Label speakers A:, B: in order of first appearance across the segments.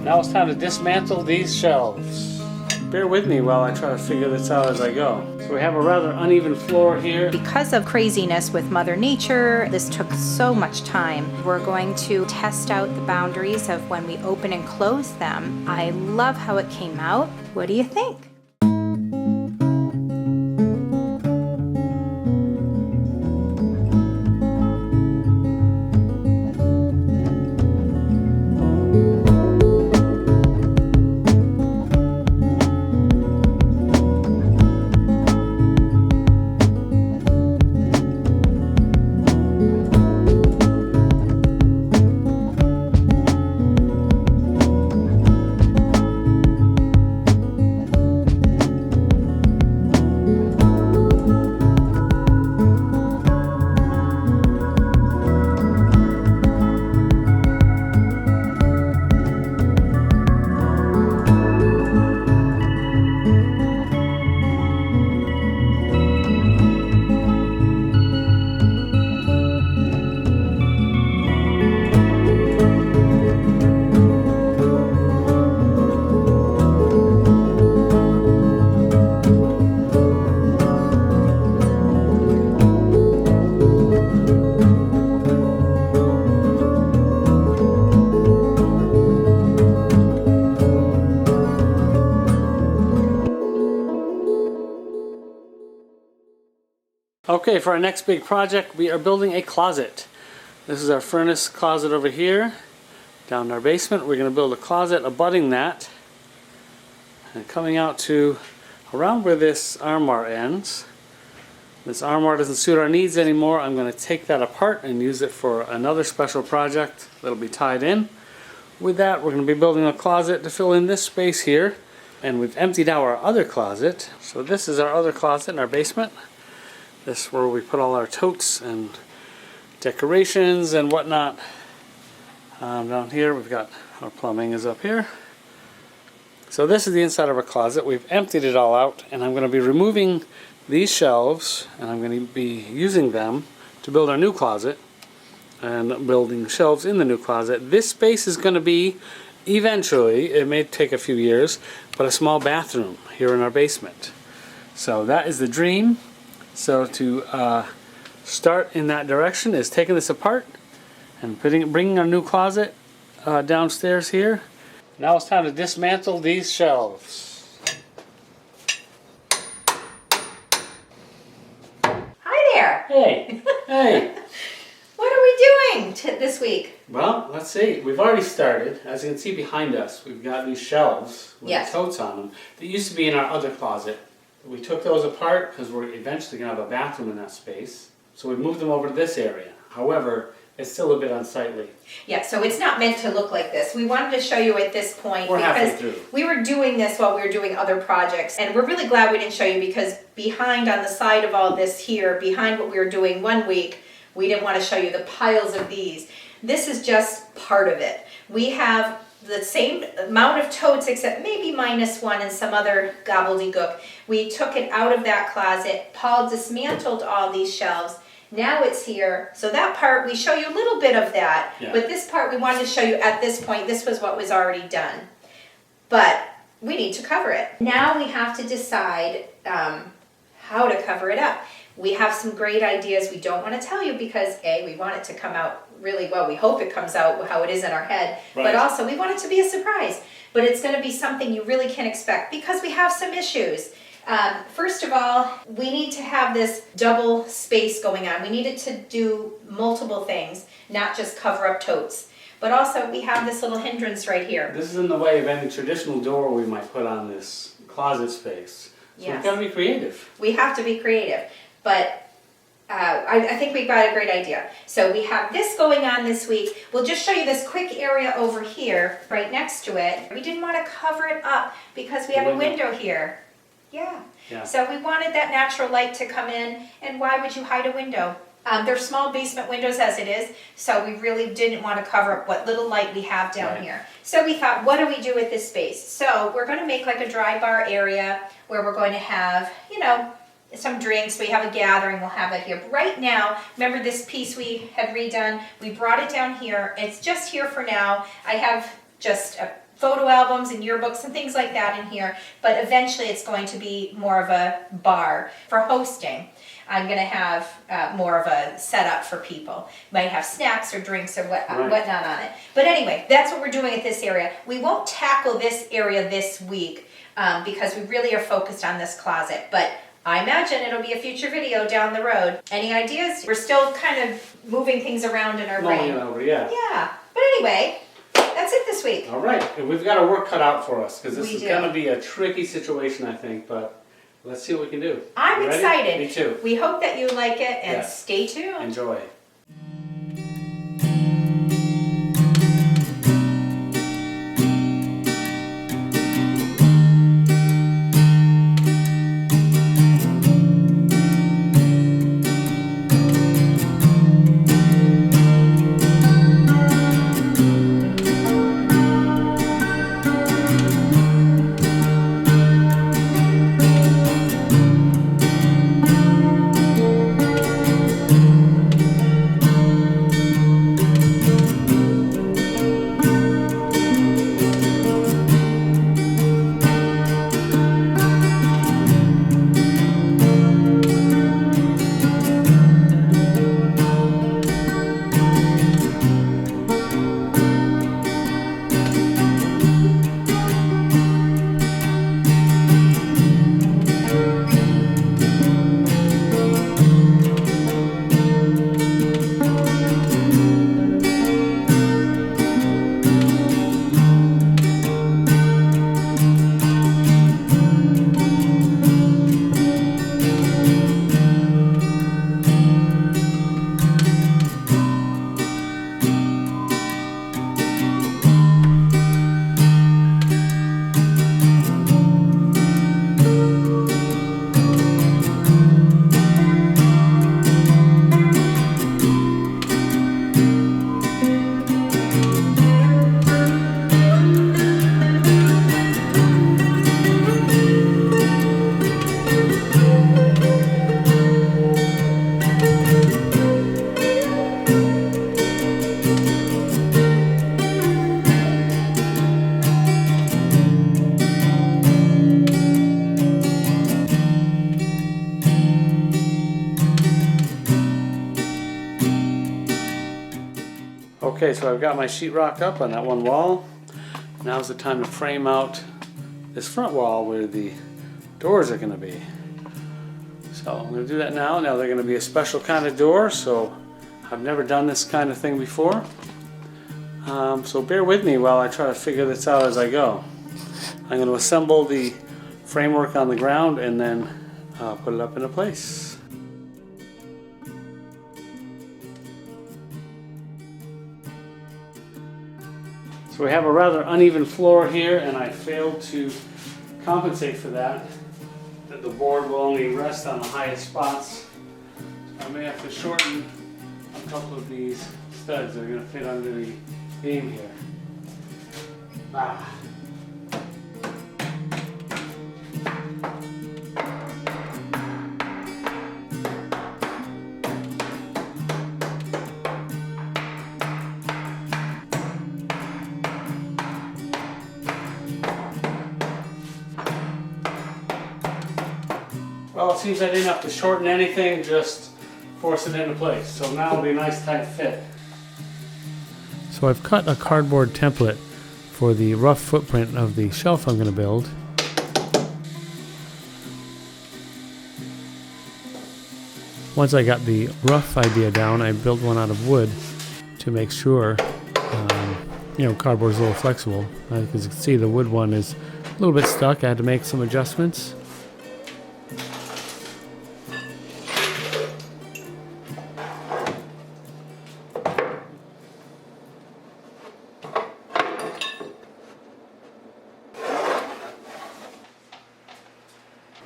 A: Now it's time to dismantle these shelves. Bear with me while I try to figure this out as I go. So we have a rather uneven floor here.
B: Because of craziness with Mother Nature, this took so much time. We're going to test out the boundaries of when we open and close them. I love how it came out. What do you think?
A: Okay, for our next big project, we are building a closet. This is our furnace closet over here. Down in our basement, we're going to build a closet abutting that. And coming out to around where this armoire ends. This armoire doesn't suit our needs anymore. I'm going to take that apart and use it for another special project that'll be tied in. With that, we're going to be building a closet to fill in this space here. And we've emptied out our other closet. So this is our other closet in our basement. This is where we put all our totes and decorations and whatnot. Down here we've got our plumbing is up here. So this is the inside of our closet. We've emptied it all out, and I'm going to be removing these shelves, and I'm going to be using them to build our new closet and building shelves in the new closet. This space is going to be eventually, it may take a few years, but a small bathroom here in our basement. So that is the dream. So to start in that direction is taking this apart and bringing our new closet downstairs here. Now it's time to dismantle these shelves.
B: Hi there.
A: Hey, hey.
B: What are we doing this week?
A: Well, let's see. We've already started. As you can see behind us, we've got these shelves with the totes on them. They used to be in our other closet. We took those apart because we're eventually going to have a bathroom in that space. So we moved them over to this area. However, it's still a bit unsightly.
B: Yeah, so it's not meant to look like this. We wanted to show you at this point
A: We're halfway
B: because
A: through.
B: we were doing this while we were doing other projects. And we're really glad we didn't show you because behind on the side of all this here, behind what we were doing one week, we didn't want to show you the piles of these. This is just part of it. We have the same amount of totes except maybe minus one and some other gobbledygook. We took it out of that closet. Paul dismantled all these shelves. Now it's here. So that part, we show you a little bit of that. Yeah. But this part we wanted to show you at this point. This was what was already done. But we need to cover it. Now we have to decide how to cover it up. We have some great ideas we don't want to tell you because A, we want it to come out really well. We hope it comes out how it is in our head. Right. But also we want it to be a surprise. But it's going to be something you really can expect because we have some issues. First of all, we need to have this double space going on. We needed to do multiple things, not just cover up totes. But also we have this little hindrance right here.
A: This is in the way of any traditional door we might put on this closet space. So we've got to be creative.
B: We have to be creative. But I think we've got a great idea. So we have this going on this week. We'll just show you this quick area over here, right next to it. We didn't want to cover it up because we have a window here. Yeah. So we wanted that natural light to come in. And why would you hide a window? They're small basement windows as it is. So we really didn't want to cover up what little light we have down here. So we thought, what do we do with this space? So we're going to make like a dry bar area where we're going to have, you know, some drinks. We have a gathering. We'll have it here. But right now, remember this piece we had redone? We brought it down here. It's just here for now. I have just photo albums and yearbooks and things like that in here, but eventually it's going to be more of a bar for hosting. I'm going to have more of a setup for people. Might have snacks or drinks or whatnot on it. But anyway, that's what we're doing at this area. We won't tackle this area this week because we really are focused on this closet. But I imagine it'll be a future video down the road. Any ideas? We're still kind of moving things around in our brain.
A: Yeah.
B: Yeah. But anyway, that's it this week.
A: All right. And we've got our work cut out for us because this is
B: do.
A: going to be a tricky situation, I think. But let's see what we can do.
B: I'm
A: You ready?
B: excited.
A: Me too.
B: We hope that you like it and
A: Yes.
B: stay tuned.
A: Enjoy. Okay, so I've got my sheetrock up on that one wall. Now's the time to frame out this front wall where the doors are going to be. So I'm going to do that now. Now they're going to be a special kind of door, so I've never done this kind of thing before. So bear with me while I try to figure this out as I go. I'm going to assemble the framework on the ground and then put it up into place. So we have a rather uneven floor here, and I failed to compensate for that. That the board will only rest on the highest spots. So I may have to shorten a couple of these studs that are going to fit under the beam here. Well, it seems I didn't have to shorten anything, just force it into place. So now it'll be a nice tight fit. So I've cut a cardboard template for the rough footprint of the shelf I'm going to build. Once I got the rough idea down, I built one out of wood to make sure, cardboard's a little flexible. As you can see, the wood one is a little bit stuck. I had to make some adjustments.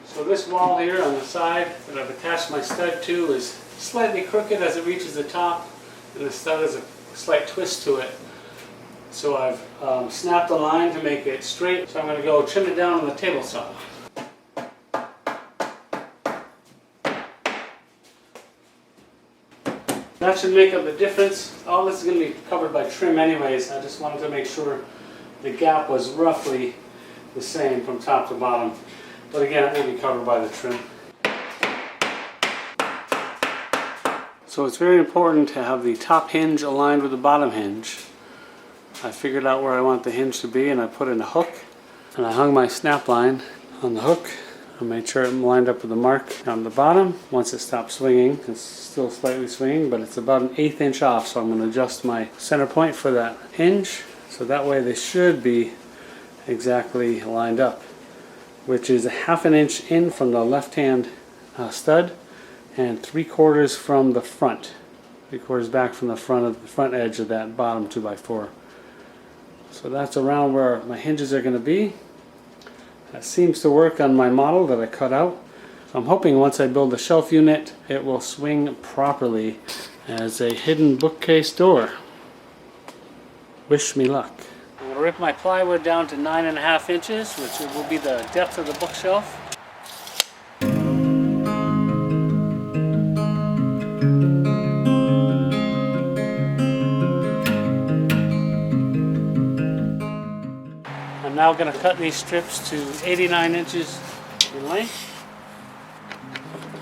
A: So this wall here on the side that I've attached my stud to is slightly crooked as it reaches the top, and the stud has a slight twist to it. So I've snapped a line to make it straight, so I'm going to go trim it down on the table saw. That should make up the difference. All this is going to be covered by trim anyways. I just wanted to make sure the gap was roughly the same from top to bottom. But again, it will be covered by the trim. So it's very important to have the top hinge aligned with the bottom hinge. I figured out where I want the hinge to be, and I put in a hook, and I hung my snap line on the hook. I made sure it lined up with the mark on the bottom. Once it stopped swinging, it's still slightly swinging, but it's about an 1/8 inch off, so I'm going to adjust my center point for that hinge, so that way they should be exactly lined up, which is 1/2 inch in from the left hand stud and 3/4 from the front, 3/4 back from the front edge of that bottom 2x4. So that's around where my hinges are going to be. That seems to work on my model that I cut out. So I'm hoping once I build the shelf unit, it will swing properly as a hidden bookcase door. Wish me luck. I'm going to rip my plywood down to 9.5 inches, which will be the depth of the bookshelf. I'm now going to cut these strips to 89 inches in length.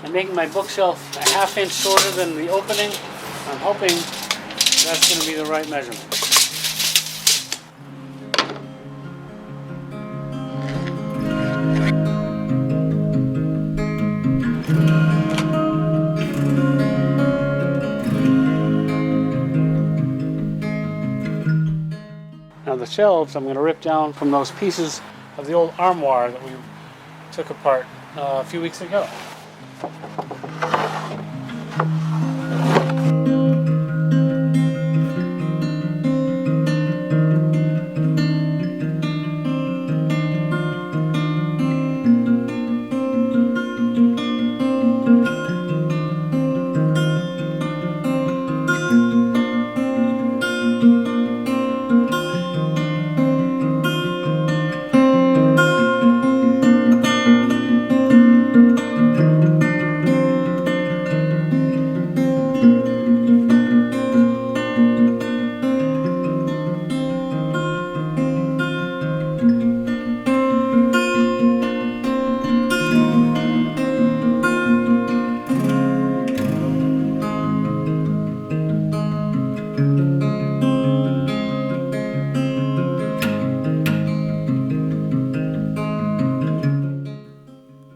A: I'm making my bookshelf a 1/2 inch shorter than the opening. I'm hoping that's going to be the right measurement. Now the shelves I'm going to rip down from those pieces of the old armoire that we took apart a few weeks ago.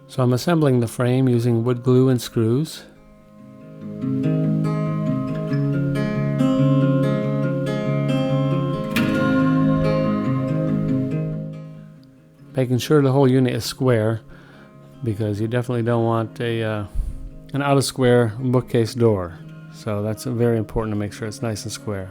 A: So I'm assembling the frame using wood glue and screws. Making sure the whole unit is square, because you definitely don't want an out of square bookcase door. So that's very important to make sure it's nice and square.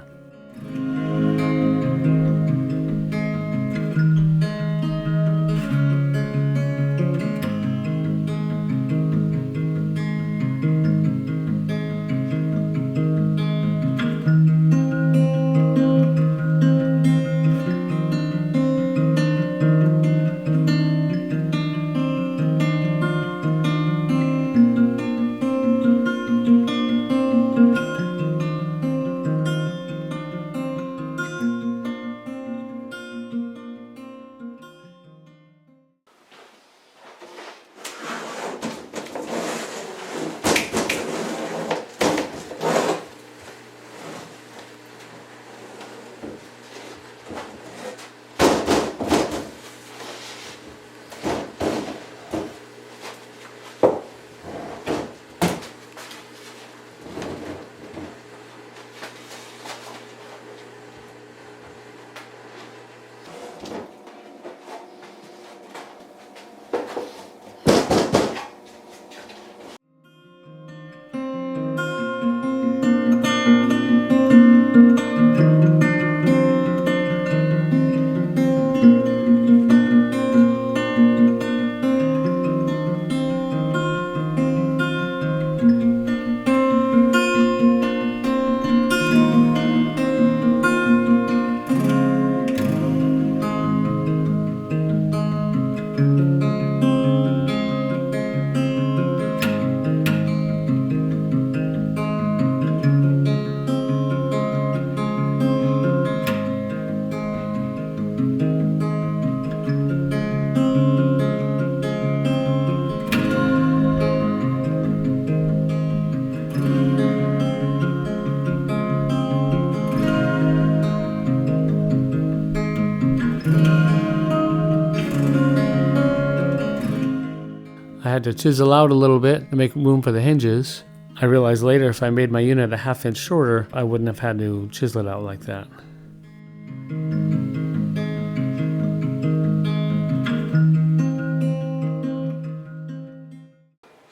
A: I had to chisel out a little bit to make room for the hinges. I realized later if I made my unit a ½ inch shorter, I wouldn't have had to chisel it out like that.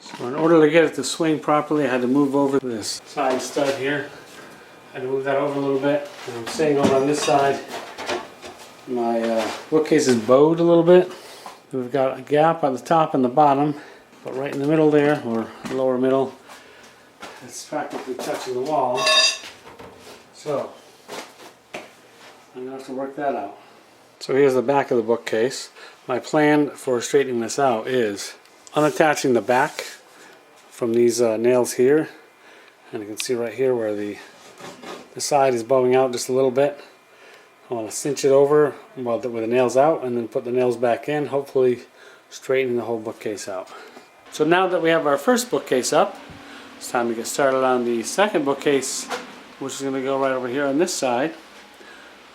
A: So in order to get it to swing properly, I had to move over this side stud here. I had to move that over a little bit. And I'm sitting over on this side. My bookcase is bowed a little bit. We've got a gap on the top and the bottom, but right in the middle there, or lower middle, it's practically touching the wall. So I'm going to have to work that out. So here's the back of the bookcase. My plan for straightening this out is unattaching the back from these nails here, and you can see right here where the side is bowing out just a little bit. I want to cinch it over with the nails out and then put the nails back in, hopefully straightening the whole bookcase out. So now that we have our first bookcase up, it's time to get started on the second bookcase, which is going to go right over here on this side.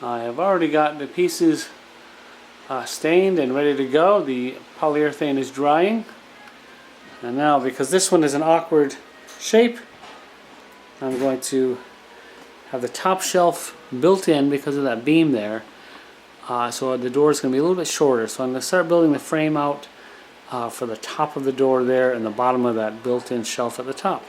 A: I have already got the pieces stained and ready to go. The polyurethane is drying. And now, because this one is an awkward shape, I'm going to have the top shelf built in because of that beam there. So the door is going to be a little bit shorter. So I'm going to start building the frame out for the top of the door there and the bottom of that built-in shelf at the top.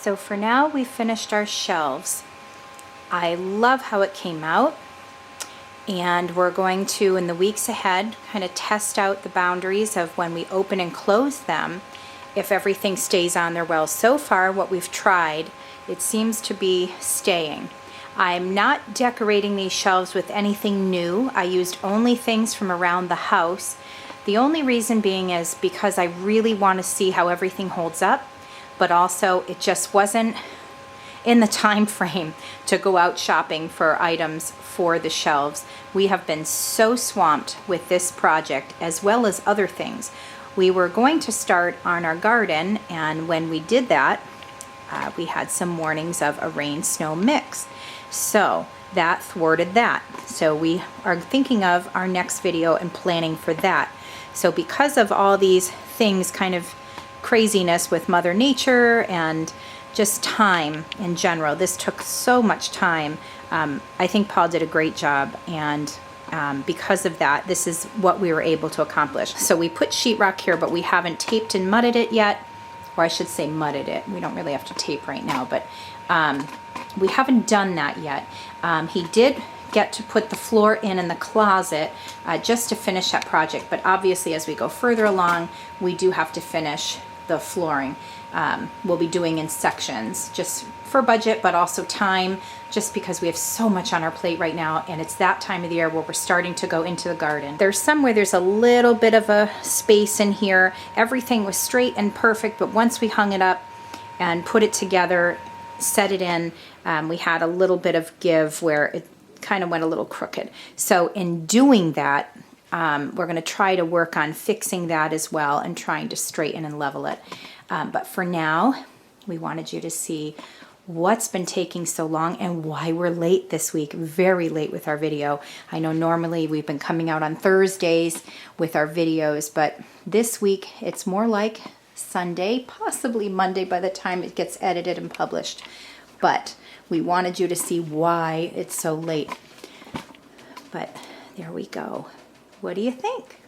B: So for now, we finished our shelves. I love how it came out, and we're going to, in the weeks ahead, kind of test out the boundaries of when we open and close them, if everything stays on there well. So far, what we've tried, it seems to be staying. I'm not decorating these shelves with anything new. I used only things from around the house. The only reason being is because I really want to see how everything holds up, but also it just wasn't in the time frame to go out shopping for items for the shelves. We have been so swamped with this project as well as other things. We were going to start on our garden, and when we did that, we had some warnings of a rain-snow mix. So that thwarted that. So we are thinking of our next video and planning for that. So because of all these things, kind of craziness with Mother Nature and just time in general, this took so much time. I think Paul did a great job, and because of that, this is what we were able to accomplish. So we put sheetrock here, but we haven't taped and mudded it yet, or I should say mudded it. We don't really have to tape right now, but we haven't done that yet. He did get to put the floor in the closet just to finish that project, but obviously as we go further along, we do have to finish the flooring. We'll be doing in sections just for budget, but also time, just because we have so much on our plate right now, and it's that time of the year where we're starting to go into the garden. There's some where there's a little bit of a space in here. Everything was straight and perfect, but once we hung it up and put it together, set it in, we had a little bit of give where it kind of went a little crooked. So in doing that, we're going to try to work on fixing that as well and trying to straighten and level it. But for now, we wanted you to see what's been taking so long and why we're late this week, very late with our video. I know normally we've been coming out on Thursdays with our videos, but this week it's more like Sunday, possibly Monday by the time it gets edited and published. But we wanted you to see why it's so late. But there we go. What do you think?